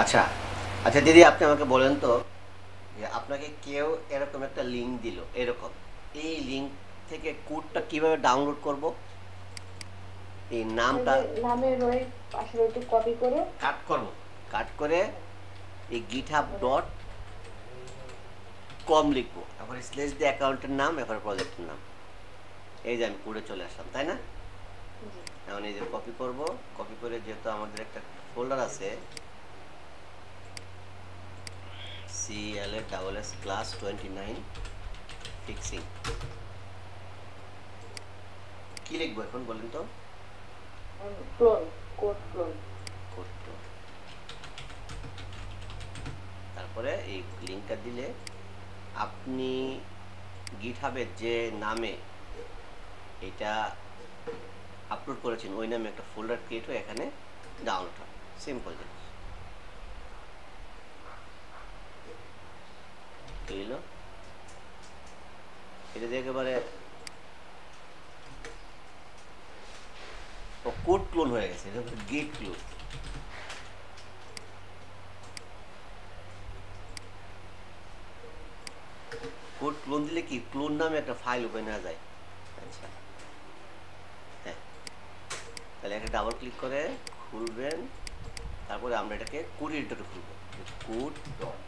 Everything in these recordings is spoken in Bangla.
আচ্ছা আচ্ছা দিদি, আপনি আমাকে বলেন তো, যে আপনাকে কেউ এরকম একটা লিঙ্ক দিল, এরকম এই লিঙ্ক থেকে কোডটা কিভাবে ডাউনলোড করব, এই ওই নামটা যে নামের ওই পাশের ওইটুকু কপি করে। কাট করব, কাট করে এই গিটহাব তারপরে ডট কম লিখবো, এখন স্লেশ দিয়ে অ্যাকাউন্টের নাম, এখন প্রজেক্টের নাম, এই যে আমি কোডে চলে আসলাম, তাই না? জি এখন এই যে কপি করব, কপি করে যেহেতু আমাদের একটা ফোল্ডার আছে, CLA ক্লাস 29 ফিক্সিং, কি লিখবো এখন বলেন তো? Clone, code clone. কোড, তারপরে এই লিঙ্কটা দিলে আপনি গিটহাবের যে নামে এটা আপলোড করেছেন ওই নামে একটা ফোল্ডার ক্রিয়েট হয়ে এখানে ডাউনলোড হয়, সিম্পল জিনিস। এলো, এটা দিয়ে একেবারে কোড ক্লোন হয়ে গেছে, এটা হচ্ছে গিট ক্লোন। কোড ক্লোন দিলে কি ক্লোন নামে একটা ফাইল ওপেন হয়ে যায়। আচ্ছা, হ্যাঁ, তাহলে একটা ডাবল ক্লিক করে খুলবেন, তারপরে আমরা এটাকে কোড এডিটরে খুলবো, কোড ডট,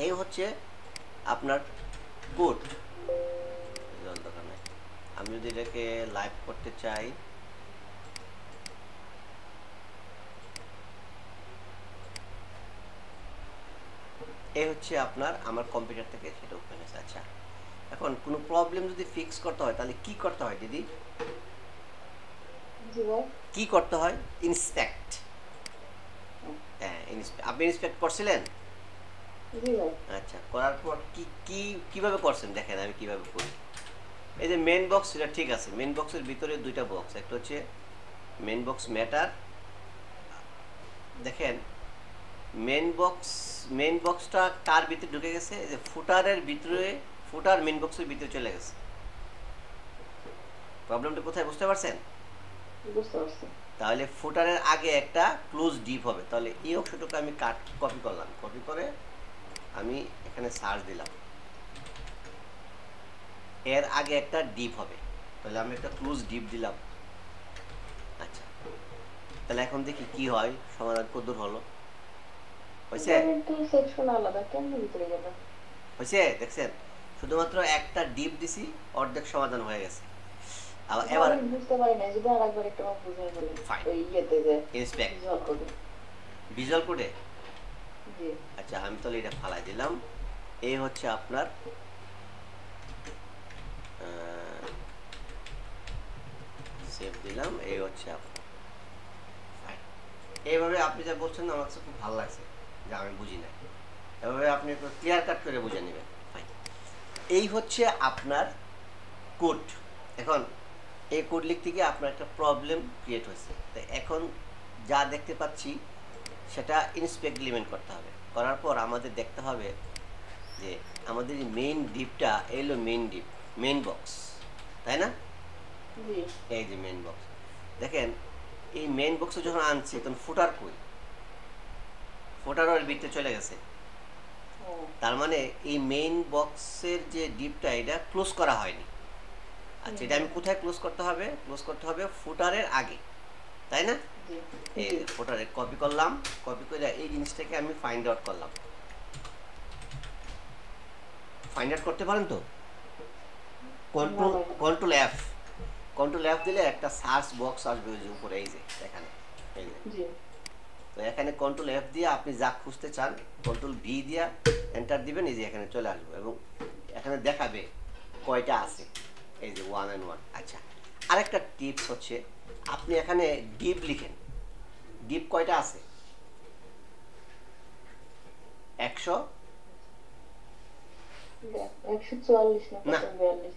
এই হচ্ছে আপনার কোড। জল দরকার নাই, আমি যদি এটাকে লাইভ করতে চাই, এই হচ্ছে আপনার আমার কম্পিউটার থেকে সেটা ওপেন হয়েছে। আচ্ছা, এখন কোনো প্রবলেম যদি ফিক্স করতে হয় তাহলে কি করতে হয় দিদি? জি ভাই। কি করতে হয়? ইন্সপেক্ট। হ্যাঁ, আপনি ইন্সপেক্ট করছিলেন? জি ভাই। আচ্ছা, করার পর কি কি কিভাবে করছেন দেখেন আমি কিভাবে করি। এই যে মেন বক্স, এটা ঠিক আছে, মেন বক্সের ভিতরে দুইটা বক্স, একটা হচ্ছে মেন বক্স ম্যাটার, দেখেন মেন বক্সটা কার ভিতরে ঢুকে গেছে, এই যে ফুটারের ভিতরে, ফুটার মেন বক্সের ভিতরে চলে গেছে। প্রবলেমটা কোথায় বুঝতে পারছেন? বুঝতে পারছি। তাহলে ফুটারের আগে একটা ক্লোজ ডিপ হবে, তাহলে এই অংশটুকু আমি কপি করলাম, কপি করে আমি এখানে সার্চ দিলাম, এর আগে একটা ডিপ হবে, তাহলে আমি একটা ক্লোজ ডিপ দিলাম। আচ্ছা, তাহলে এখন দেখি কি হয়, সমাধান কতদূর হলো, হয়েছে? এটার তো সেকশন আলাদা, কেমনে ভিতরে যাবে? হয়েছে, দেখছেন, শুধুমাত্র একটা ডিপ দিছি, অর্ধেক সমাধান হয়ে গেছে। আবার এটা এবার আমি বুঝতে পারি না, যদি আরেকবার একটু আমার বুঝাই বলেন। ফাইন, ওই ইয়েতে যে ইন্সপেক্ট ভিজুয়াল কোডে। ভিজুয়াল কোডে। জি আচ্ছা, আমি তাহলে এটা ফালাই দিলাম, এই হচ্ছে আপনার সেভ দিলাম, এই হচ্ছে আপনার ফাইন। এইভাবে আপনি যা বলছেন আমার কাছে খুব ভালো লাগছে, যে আমি বুঝি না, এভাবে আপনি একটু ক্লিয়ার কাট করে বুঝে নেবেন। ফাইন, এই হচ্ছে আপনার কোড। এখন এই কোড লিখতে গিয়ে আপনার একটা প্রবলেম ক্রিয়েট হয়েছে, তো এখন যা দেখতে পাচ্ছি সেটা ইন্সপেক্ট এলিমেন্ট করতে হবে, করার পর আমাদের দেখতে হবে যে আমাদের এই মেইন ডিপটা এলো, মেইন ডিপ, মেইন বক্স, তাই না? জি। এই যে মেইন বক্স, দেখেন এই মেইন বক্সে যখন আনছি তখন ফুটার কই, ফুটার ওর ভিতরে চলে গেছে, ও তার মানে এই মেইন বক্সের যে ডিপটা এটা ক্লোজ করা হয়নি। আচ্ছা, এটা আমি কোথায় ক্লোজ করতে হবে? ক্লোজ করতে হবে ফুটারের আগে, তাই না? জি এই জি। ফুটারে কপি করলাম, কপি করে এই জিনিসটাকে আমি ফাইন্ড আউট করলাম। ফাইন্ড আউট করতে পারেন তো? না কন্ট্রোল ভাই। কন্ট্রোল এফ, কন্ট্রোল এফ দিলে একটা সার্চ বক্স আসবে ওই যে উপরে, এই যে এখানে, এই যে, জি তো এখানে কন্ট্রোল এফ দিয়ে আপনি যা খুঁজতে চান কন্ট্রোল ভি দিয়া এন্টার দিবেন, এই যে এখানে চলে আসবে এবং এখানে দেখাবে কয়টা আছে, এই যে 1 and 1। আচ্ছা, আরেকটা টিপস হচ্ছে আপনি এখানে ডিপ লিখেন, ডিপ কয়টা আছে? 100, 144 না না, কত, 42?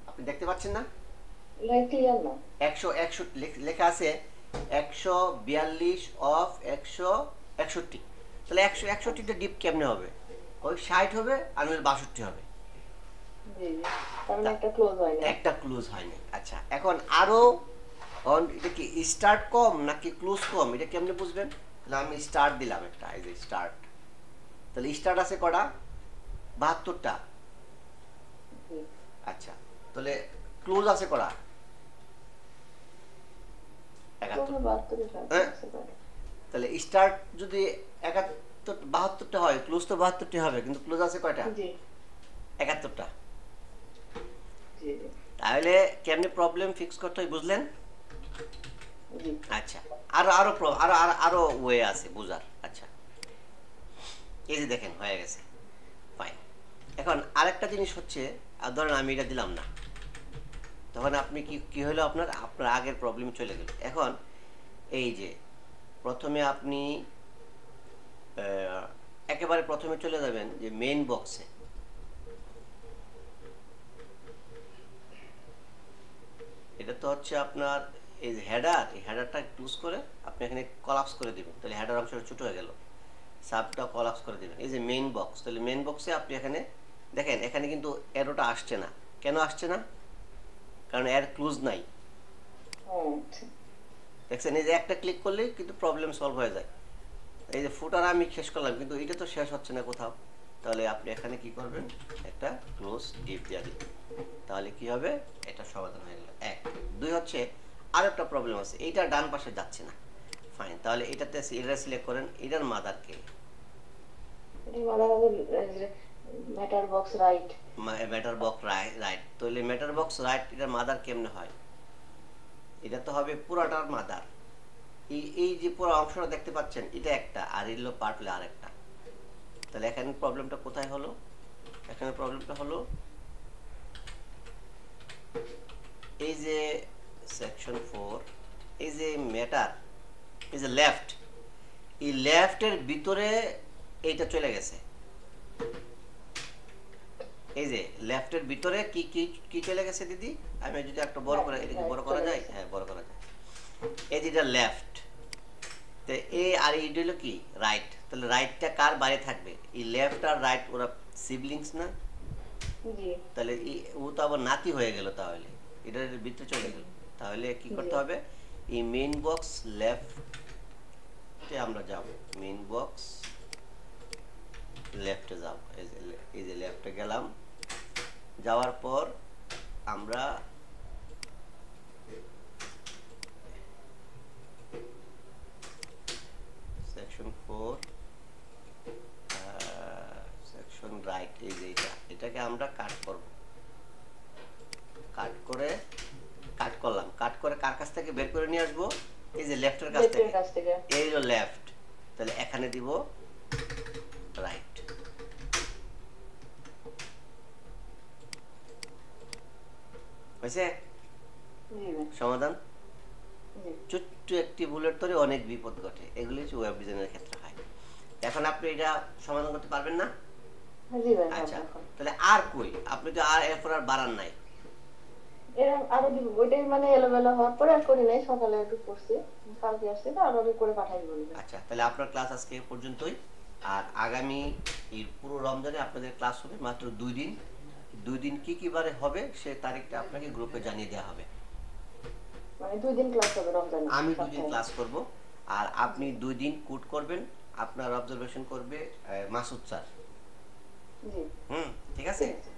আপনি দেখতে পাচ্ছেন না? লাইক ক্লিয়ার না। 100 লেখা আছে, 142 অফ 161, তাহলে 161টা ডিপ কেমনে হবে? ওই 60 হবে আর নইলে 62 হবে। জি জি, তার মানে একটা ক্লোজ হয় না। একটা ক্লোজ হয়নি। আচ্ছা, এখন আরো এটা কি স্টার্ট কম নাকি ক্লোজ কম, এটা কেমনে বুঝবেন? তাহলে আমি স্টার্ট দিলাম একটা, এই যে স্টার্ট, তাহলে স্টার্ট আছে কটা? 72টা। জি, আচ্ছা, তাহলে ক্লোজ আছে কটা? ক্লোজ 71। 72 থাকতে হ্যাঁ, আছে পারে। তাহলে স্টার্ট যদি 71, 72টা হয়, ক্লোজ তো 72টি হবে, কিন্তু ক্লোজ আছে কয়টা? জি 71টা। জি জি তাহলে কেমনে প্রবলেম ফিক্স করতে হয় বুঝলেন? জি, আচ্ছা, আরো আরো আরো আরো আরো ওয়ে আছে বুঝার। আচ্ছা, এই যে দেখেন হয়ে গেছে, ফাইন। এখন আরেকটা জিনিস হচ্ছে, ধরেন আমি এটা দিলাম না, তখন আপনি কি কি হলো, আপনার আপনার আগের প্রবলেম চলে গেল। এখন এই যে প্রথমে আপনি একেবারে প্রথমে চলে যাবেন যে মেইন বক্সে, এটা তো হচ্ছে আপনার এই যে হেডার, এই হেডারটা চুজ করে আপনি এখানে কলাপস করে দিবেন, তাহলে হেডার অংশটা ছোট হয়ে গেল। সাবটা কলাপস করে দিবেন, এই যে মেইন বক্স, তাহলে মেইন বক্সে আপনি এখানে দেখেন, এখানে কিন্তু অ্যারোটা আসছে না। কেন আসছে না? কারণ এর ক্লোজ নাই। হ্যাঁ আচ্ছা, দেখছেন, এই যে একটা ক্লিক করলেই কিন্তু প্রবলেম সলভ হয়ে যায়। এই যে ফুটার আমি শেষ করলাম, কিন্তু এটা তো শেষ হচ্ছে না কোথাও। তাহলে আপনি এখানে কি করবেন, একটা ক্লোজ ডিপ দিয়ে দিবেন, তাহলে কি হবে, এটা সমাধান হয়ে গেল। এক। দুই হচ্ছে আর একটা প্রবলেম আছে, এইটা ডান পাশে যাচ্ছে না। ফাইন, তাহলে এটাতে এটা সিলেক্ট করেন, এটার মাদার কে? এটা বলা হবে matter box right. Matter box right, তাহলে ম্যাটার বক্স রাইট এটার মাদার কেমনে হয়? এটা তো হবে পুরাটার মাদার। এই এই যে পুরো অংশটা দেখতে পাচ্ছেন, এটা একটা, আর এগুলো পার্ট হলে আরেকটা। তাহলে এখানে প্রবলেমটা কোথায় হলো? এখানে প্রবলেমটা হলো এই যে সেকশন 4, এই যে ম্যাটার, এই যে লেফট, এই লেফটের ভিতরে এইটা চলে গেছে। এই যে লেফটের ভিতরে কি কি কি চলে গেছে দিদি? আমি যদি একটা বড় করে, এটা কি বড় করা যায়? হ্যাঁ, বড় করা যায়। এই যেটা লেফট, তো এ আর এইটা হলো কি রাইট, তাহলে রাইটটা কার বাইরে থাকবে? এই লেফট আর রাইট ওরা সিবলিংস না? জি তাহলে ও তো আবার নাতি হয়ে গেল, তাহলে এটার ভিতরে চলে গেল। তাহলে কি জি করতে হবে, এই মেইন বক্স লেফটে আমরা যাব, মেইন বক্স লেফটে যাব, এই যে লেফটে গেলাম, যাওয়ার পর আমরা সেকশন 4 সেকশন রাইট, এই যে এটাকে আমরা কাট করব, কাট করে কাট করলাম, কাট করে কার কাছ থেকে বের করে নিয়ে আসবো? এই যে লেফটের কাছ লেফটের থেকে। কাছ থেকে। এই হলো লেফট, তাহলে এখানে দিব রাইট। হয়েছে জি ভাই, সমাধান? জি ছোট্ট একটি ভুলের তরে অনেক বিপদ ঘটে, এগুলি হচ্ছে ওয়েব ডিজাইনের ক্ষেত্রে হয়। এখন আপনি এটা সমাধান করতে পারবেন না? জি ভাই, আচ্ছা, এখন তাহলে আর কই, আপনি তো আর এরপর আর বাড়ান নাই। এরকম আরো দিব, ওইটাই মানে এলোমেলো হওয়ার পরে আর করি নাই, সকালে একটু করছি, কালকে আসছে তো আরো আমি করে পাঠাই বলবেন। আচ্ছা, তাহলে আপনার ক্লাস আজকে এ পর্যন্তই। আর আগামী এই পুরো রমজানে আপনাদের ক্লাস হবে মাত্র 2 দিন। 2 দিন কি কি বারে হবে সে তারিখটা আপনাকে গ্রুপে জানিয়ে দেওয়া হবে। মানে 2 দিন ক্লাস হবে রমজানে আমি 2 দিন সপ্তাহে। ক্লাস করব, আর আপনি 2 দিন কোড করবেন, আপনার অবজারভেশন করবে মাসুদ স্যার। জি হুম, ঠিক আছে। ঠিক আছে।